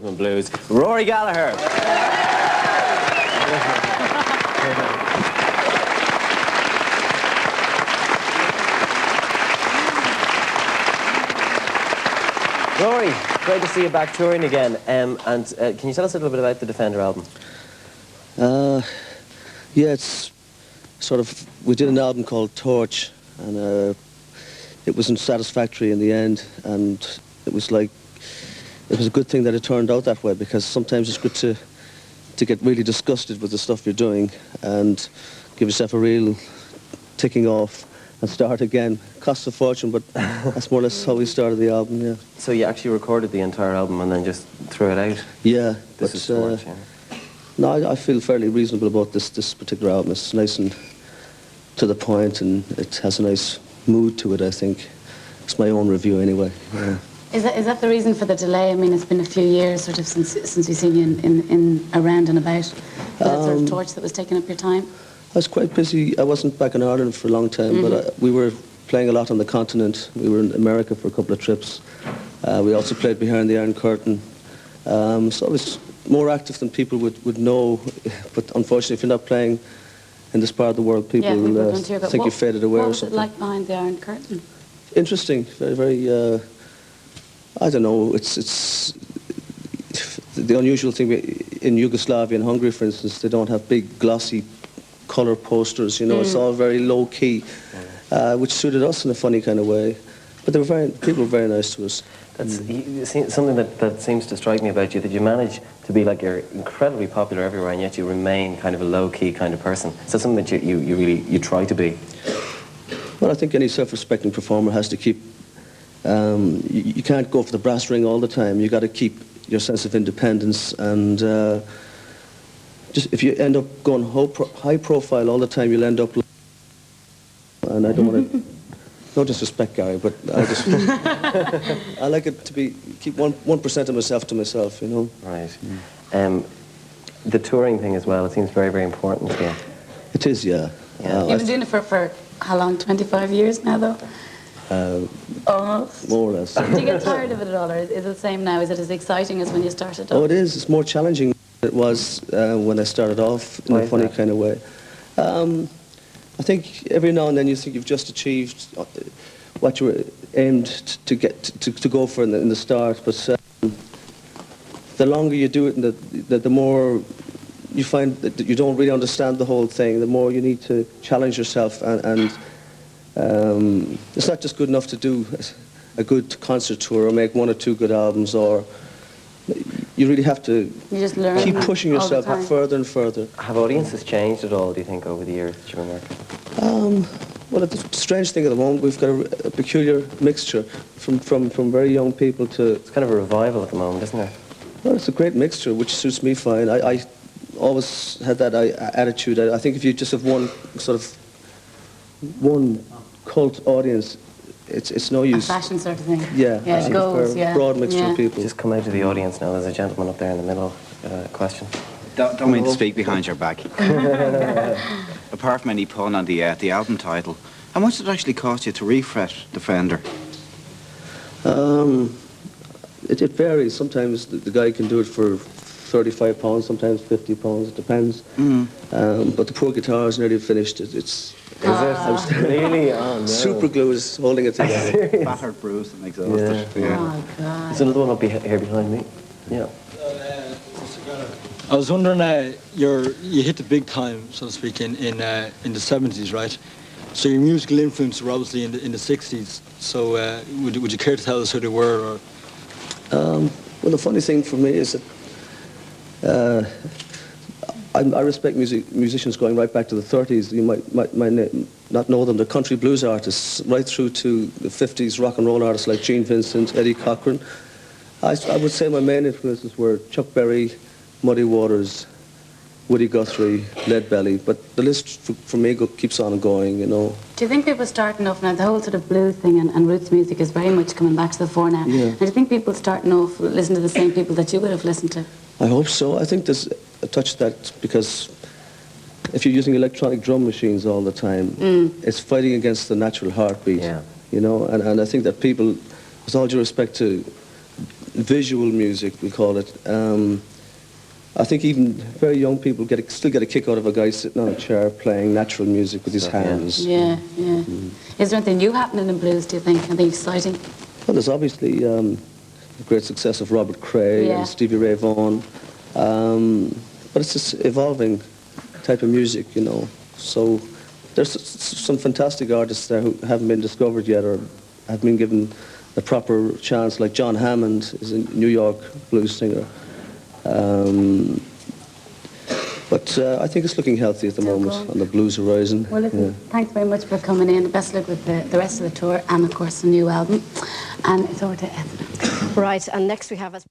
Blues, Rory Gallagher. Rory, great to see you back touring again. Can you tell us a little bit about the Defender album? Yeah, it's sort of, we did an album called Torch, and it wasn't satisfactory in the end, and it was a good thing that it turned out that way, because sometimes it's good to get really disgusted with the stuff you're doing and give yourself a real ticking off and start again. Costs a fortune, but that's more or less how we started the album, yeah. So you actually recorded the entire album and then just threw it out? Yeah. This is Torch, yeah. No, I feel fairly reasonable about this particular album. It's nice and to the point, and it has a nice mood to it, I think. It's my own review anyway. Yeah. Is that the reason for the delay? I mean, it's been a few years sort of since we've seen you in around and about. That sort of torch that was taking up your time? I was quite busy. I wasn't back in Ireland for a long time, but we were playing a lot on the continent. We were in America for a couple of trips. We also played behind the Iron Curtain. So I was more active than people would know, but unfortunately if you're not playing in this part of the world, people will think you faded away or something. What was it like behind the Iron Curtain? Interesting, very, very, I don't know, it's the unusual thing in Yugoslavia and Hungary, for instance, they don't have big glossy colour posters, you know, it's all very low-key, which suited us in a funny kind of way. But people were very nice to us. That's something that seems to strike me about you, that you manage to be like, you're incredibly popular everywhere, and yet you remain kind of a low-key kind of person. So something that you try to be. Well, I think any self-respecting performer has to keep, you can't go for the brass ring all the time. You got to keep your sense of independence, and just if you end up going high profile all the time, you'll end up, and I don't want to, no disrespect, Gary, but I just, I like it to keep 1% of myself to myself, you know. Right. The touring thing as well, it seems very, very important to you. It is, yeah. You've been doing it for how long, 25 years now, though? Almost. More or less. Do you get tired of it at all, or is it the same now? Is it as exciting as when you started off? Oh, it is. It's more challenging than it was when I started off, in a funny kind of way. I think every now and then you think you've just achieved what you were aimed to go for in the start, but the longer you do it, and the more you find that you don't really understand the whole thing, the more you need to challenge yourself, and it's not just good enough to do a good concert tour or make 1 or 2 good albums, or you really have to keep pushing yourself further and further. Have audiences changed at all, do you think, over the years that you've been working? Well, the strange thing at the moment, we've got a peculiar mixture from very young people to... It's kind of a revival at the moment, isn't it? Well, it's a great mixture, which suits me fine. I always had that attitude. I think if you just have one cult audience, it's no use. A fashion sort of thing. Yeah, it goes, for a broad mixture of people. Just come out to the audience now. There's a gentleman up there in the middle. Question. Don't mean to speak behind your back. Apart from any pun on the album title, how much did it actually cost you to refresh Defender? It varies. Sometimes the guy can do it for £35, sometimes £50. It depends. But the poor guitar is nearly finished. It's really? Oh, no. Super glue is holding it together. Battered, bruised, and exhausted. Yeah. Oh, God. There's another one up here behind me. Yeah. I was wondering, you hit the big time, so to speak, in the 70s, right? So your musical influences were obviously in the 60s. So would you care to tell us who they were? Or? Well, the funny thing for me is that I respect musicians going right back to the 30s. You might not know them. They're country blues artists, right through to the 50s rock and roll artists like Gene Vincent, Eddie Cochran. I would say my main influences were Chuck Berry, Muddy Waters, Woody Guthrie, Leadbelly, but the list for me keeps on going, you know. Do you think people starting off now, the whole sort of blues thing and roots music is very much coming back to the fore now, and do you think people starting off listen to the same people that you would have listened to? I hope so. I think there's a touch of that, because if you're using electronic drum machines all the time, it's fighting against the natural heartbeat, you know, and I think that people, with all due respect to visual music, we call it. I think even very young people still get a kick out of a guy sitting on a chair playing natural music with his hands. Yeah, yeah. Is there anything new happening in blues, do you think? Anything exciting? Well, there's obviously the great success of Robert Cray and Stevie Ray Vaughan. But it's this evolving type of music, you know. So there's some fantastic artists there who haven't been discovered yet or haven't been given a proper chance, like John Hammond is a New York blues singer. But I think it's looking healthy at the moment on the blues horizon. Well, listen, thanks very much for coming in. Best of luck with the rest of the tour and, of course, the new album. And it's over to Evan. Right, and next we have...